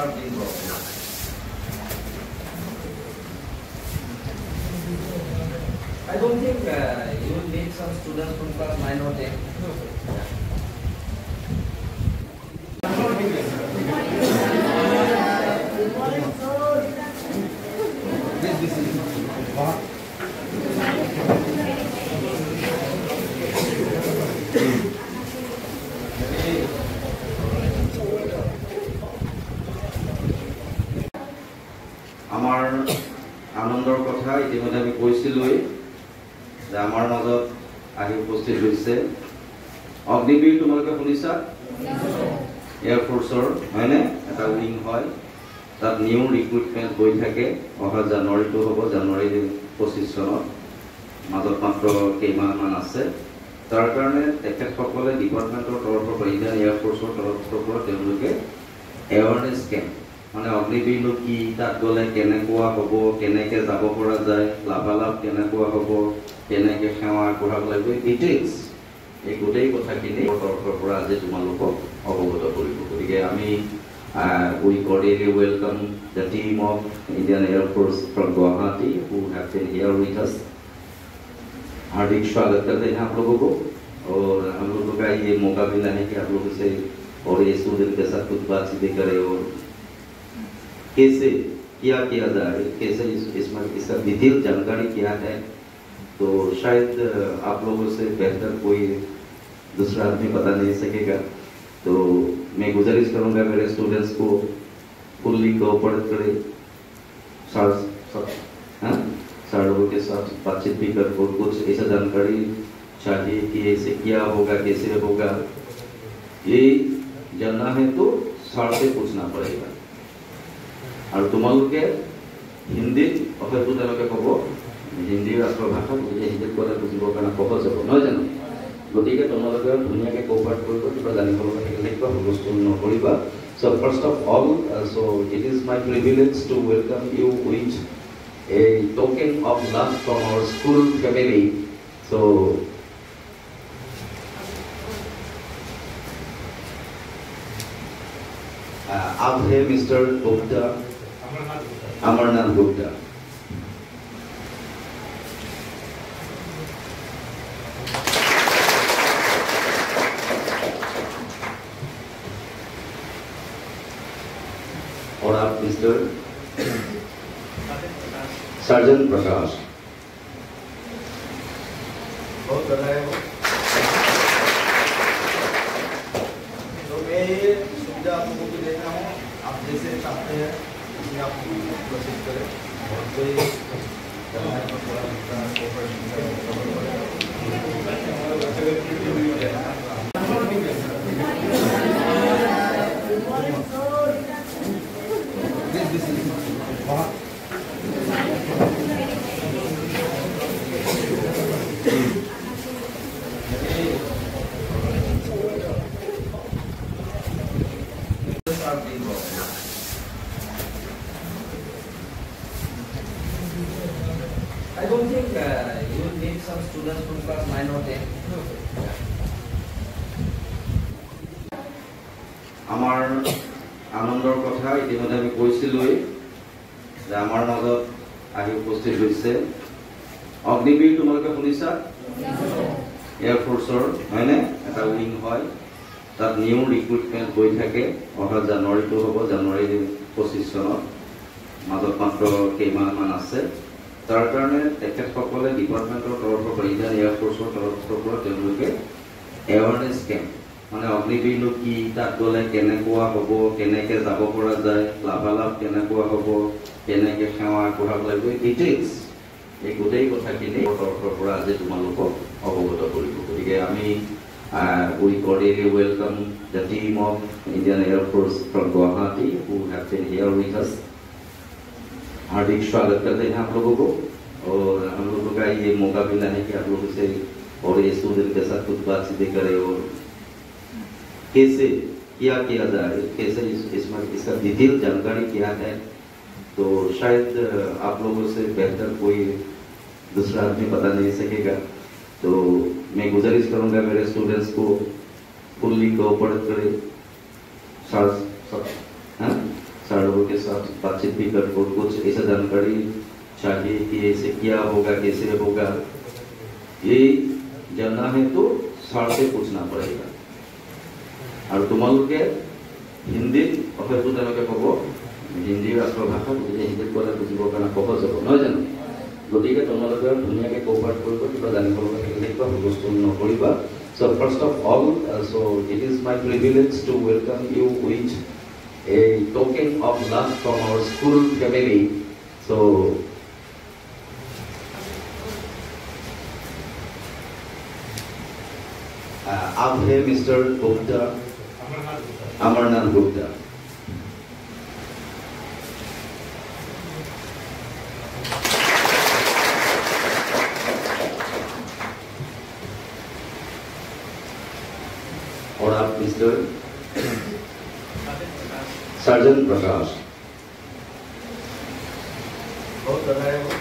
are being broken. I don't think you will meet some students from class 9 or 10. আমার আনন্দৰ কথা ইতিমধ্যে আমি কৈছিলোই যে আমাৰ মাজত আহি উপস্থিত হৈছে অগ্নিবীৰ তোমালোকে শুনিছা এয়াৰ ফোৰ্সৰ হয়নে এটা উইং হয় তাত নিউ ৰিক্ৰুটমেন্ট হৈ থাকে অহা জানুৱাৰীটো হ'ব জানুৱাৰী 25 চনত মাজত মাত্ৰ কেইমাহমান আছে তাৰ কাৰণে তেখেতসকলে ডিপাৰ্টমেণ্টৰ তৰফৰ পৰা ইণ্ডিয়ান এয়াৰ ফোৰ্সৰ তৰফৰ পৰা তেওঁলোকে এৱাৰনেছ কেম্প মানে অগ্নিবীৰনো কি তাত গ'লে কেনেকুৱা হ'ব কেনেকৈ যাব পৰা যায় লাভালাভ কেনেকুৱা হ'ব কেনেকৈ সেৱা আগবঢ়াব লাগিব ডিটেইলছ এই গোটেই কথাখিনি তৰফৰ পৰা আজি তোমালোকক অৱগত কৰিব গতিকে আমি we cordially welcome the team of Indian Air Force from Guwahati who have been here with us. हार्दिक स्वागत करते हैं आप लोगों को और हम लोगों का ये मौका मिला है कि आप लोगों से और ये स्टूडेंट के साथ कुछ बातचीत करें और कैसे क्या किया जाए कैसे इसमें इसका डिटेल जानकारी क्या है तो शायद आप लोगों से बेहतर कोई दूसरा आदमी बता नहीं सकेगा तो मैं गुजारिश करूंगा मेरे स्टूडेंट्स को फुल्ली कोऑपरेट करें सर लोगों के साथ बातचीत भी कर और कुछ ऐसा जानकारी चाहिए कि ऐसे क्या होगा कैसे होगा ये जानना है तो सर से पूछना पड़ेगा और तुम्हारे हिंदी অসমীয়া তেওঁলোকে ক'ব হিন্দী ৰাষ্ট্ৰভাষা গতিকে হিন্দীত ক'লে বুজিবৰ কাৰণে সহজ হ'ব নহয় জানো গতিকে তোমালোকে ধুনীয়াকৈ কোঅপাৰেট কৰিব কিবা জানিব লগা থাকিলে কিবা হুলস্থুল নকৰিবা so first of all so it is my privilege to welcome you with a token of love from our school family so आप है मिस्टर गुप्ता अमरनाथ गुप्ता और आप मिस्टर सर्जन प्रकाश बहुत बधाई हो तो मैं ये सुविधा आप लोगों को देता हूँ आप जैसे चाहते हैं इसमें आप प्रोसेस करें और कोई I don't think you will meet some students from class 9 or 10. আমার আনন্দৰ কথা ইতিমধ্যে আমি কৈছিলোই যে আমাৰ মাজত আহি উপস্থিত হৈছে অগ্নিবীৰ তোমালোকে শুনিছা এয়াৰ ফোৰ্সৰ হয়নে এটা উইং হয় তাত নিউ ৰিক্ৰুটমেন্ট হৈ থাকে অহা জানুৱাৰীটো হ'ব জানুৱাৰী 25 চনত মাজত মাত্ৰ কেইমাহমান আছে তাৰ কাৰণে তেখেতসকলে ডিপাৰ্টমেণ্টৰ তৰফৰ পৰা ইণ্ডিয়ান এয়াৰ ফোৰ্সৰ তৰফৰ পৰা তেওঁলোকে এৱাৰনেছ কেম্প মানে অগ্নিবীৰনো কি তাত গ'লে কেনেকুৱা হ'ব কেনেকৈ যাব পৰা যায় লাভালাভ কেনেকুৱা হ'ব কেনেকৈ সেৱা আগবঢ়াব লাগিব ডিটেইলছ এই গোটেই কথাখিনি তৰফৰ পৰা আজি তোমালোকক অৱগত কৰিব গতিকে আমি we cordially welcome the team of Indian Air Force from Guwahati who have been here with us हार्दिक स्वागत करते हैं आप लोगों को और हम लोगों का ये मौका मिला है कि आप लोगों से और ये स्टूडेंट के साथ कुछ बातचीत करें और कैसे क्या किया जाए कैसे इसमें इसका डिटेल जानकारी क्या है तो शायद आप लोगों से बेहतर कोई दूसरा आदमी बता नहीं सकेगा तो मैं गुजारिश करूंगा मेरे स्टूडेंट्स को फुल्ली कोऑपरेट करें सर लोगों के साथ बातचीत भी कर और कुछ ऐसा जानकारी चाहिए कि ऐसे क्या होगा, कैसे होगा, ये जानना है तो सर से पूछना पड़ेगा। और तुम्हारे हिंदी अफेयरটো তেওঁলোকে ক'ব, হিন্দী ৰাষ্ট্ৰভাষা, গতিকে হিন্দীত ক'লে বুজিবৰ কাৰণে সহজ হ'ব, নহয় জানো? গতিকে তোমালোকে ধুনীয়াকৈ কোঅপাৰেট কৰিব, কিবা জানিব লগা থাকিলে কিবা হুলস্থুল নকৰিবা। So first of all, so it is my privilege to welcome you with a token of love from our school family. So आप है मिस्टर गुप्ता, अमरनाथ गुप्ता। और आप मिस्टर साजन प्रकाश। बहुत बधाई हो।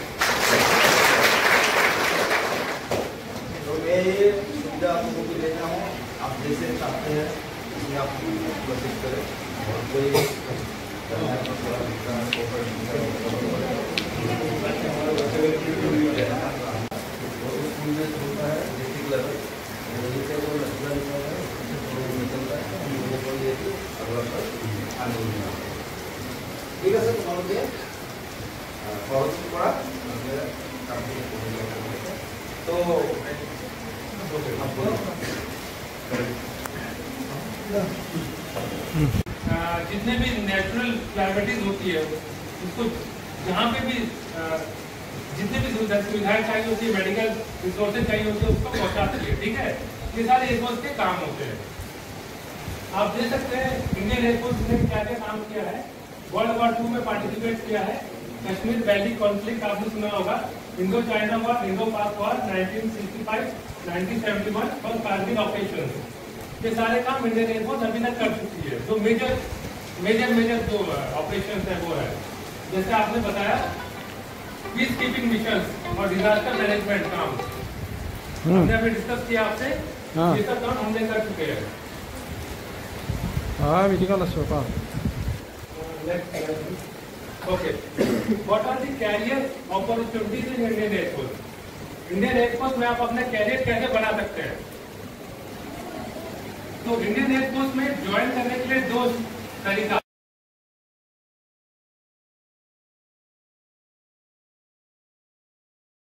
तो मैं ये सुविधा आप लोगों को देता हूँ, आप जैसे चाहते हैं इसमें आप प्रोसेस करें। और कोई ঠিক আছে, তোমালোকে খরচ করা তো जितने भी नेचुरल क्लैमिटीज होती है उसको जहाँ पे भी जितने भी सुविधाएं चाहिए होती है, मेडिकल रिसोर्सेज चाहिए होती है, उसको पहुँचाते हैं। ठीक है, ये सारे एयरफोर्स के काम होते हैं। आप देख सकते हैं इंडियन एयरफोर्स ने क्या क्या काम किया है। वर्ल्ड वॉर 2 में पार्टिसिपेट किया है, कश्मीर वैली कॉन्फ्लिक्ट आपने सुना होगा, इंडो चाइना वॉर, इंडो पाक वॉर 1965, 1971 और कारगिल ऑपरेशन, ये सारे काम इंडियन एयरफोर्स अभी तक कर चुकी है। जो मेजर जो ऑपरेशन है वो है, जैसे आपने बताया पीस कीपिंग मिशन और डिजास्टर मैनेजमेंट काम हमने अभी डिस्कस किया आपसे, ये सब काम हमने कर चुके हैं। Okay. What are the career opportunities in Indian Air Force? Indian air force में आप अपना कैरियर कैसे बना सकते हैं? तो इंडियन एयरफोर्स में ज्वाइन करने के लिए 2 तरीका